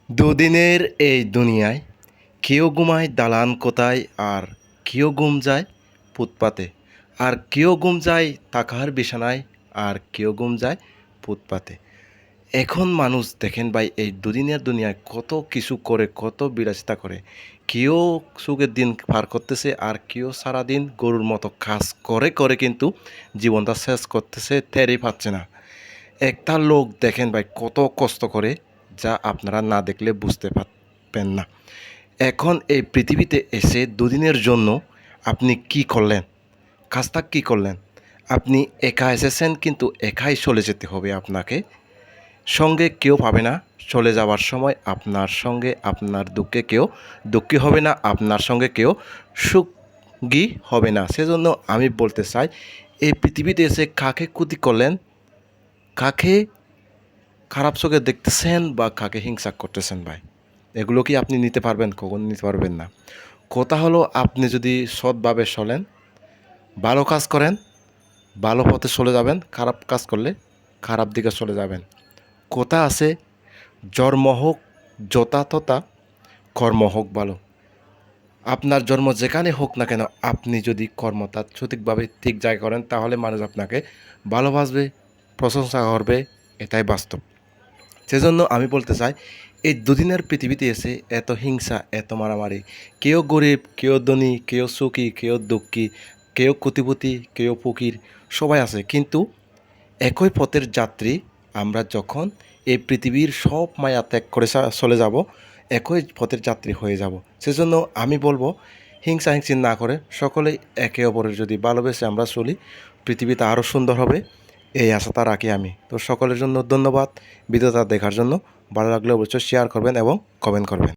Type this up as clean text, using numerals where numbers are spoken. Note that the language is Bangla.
দুদিনের এই দুনিয়ায় কেউ ঘুমায় দালান কোথায়, আর কেউ ঘুম যায় ফুটপাতে, আর কেউ ঘুম যায় টাকার বিছানায়, আর কেউ ঘুম যায় ফুটপাতে। এখন মানুষ দেখেন ভাই, এই দুদিনের দুনিয়ায় কত কিছু করে, কত বিলাসিতা করে। কেউ সুখের দিন পার করতেছে, আর কেউ সারাদিন গরুর মতো কাজ করে করে কিন্তু জীবনটা শেষ করতেছে, টেরই পাচ্ছে না। একটা লোক দেখেন ভাই কত কষ্ট করে, যা আপনারা না দেখলে বুঝতে পারবেন না। এখন এই পৃথিবীতে এসে দুদিনের জন্য আপনি কি করলেন, কাজটা কি করলেন? আপনি একা এসেছেন, কিন্তু একাই চলে যেতে হবে আপনাকে। সঙ্গে কেউ পাবে না। চলে যাওয়ার সময় আপনার সঙ্গে আপনার দুঃখে কেউ দুঃখী হবে না, আপনার সঙ্গে কেউ সুখী হবে না। সেজন্য আমি বলতে চাই, এই পৃথিবীতে এসে কাকে ক্ষতি করলেন, কাকে খারাপ চোখে দেখতেছেন, বা কাকে হিংসা করতেছেন ভাই, এগুলো কি আপনি নিতে পারবেন? কখন নিতে পারবেন না। কথা হলো, আপনি যদি সৎভাবে চলেন, ভালো কাজ করেন, ভালো পথে চলে যাবেন। খারাপ কাজ করলে খারাপ দিকে চলে যাবেন। কথা আছে, জন্ম হোক যথা তথা, কর্ম হোক ভালো। আপনার জন্ম যেখানে হোক না কেন, আপনি যদি কর্মটা সঠিকভাবে ঠিক জায়গায় করেন, তাহলে মানুষ আপনাকে ভালোবাসবে, প্রশংসা করবে। এটাই বাস্তব। সেজন্য আমি বলতে চাই, এই দুদিনের পৃথিবীতে এসে এত হিংসা, এত মারামারি। কেউ গরিব, কেউ ধনী, কেউ সুখী, কেউ দুঃখী, কেউ কোটিপতি, কেউ ফকির, সবাই আছে। কিন্তু একই পথের যাত্রী আমরা। যখন এই পৃথিবীর সব মায়া ত্যাগ করে চলে যাব, একই পথের যাত্রী হয়ে যাব। সেজন্য আমি বলবো, হিংসা হিংসি না করে সকলেই একে অপরের যদি ভালোবেসে আমরা চলি, পৃথিবীতে আরও সুন্দর হবে, এই আশাটা রাখি আমি। তো সকলের জন্য ধন্যবাদ ভিডিওটা দেখার জন্য। ভালো লাগলে অবশ্যই শেয়ার করবেন এবং কমেন্ট করবেন।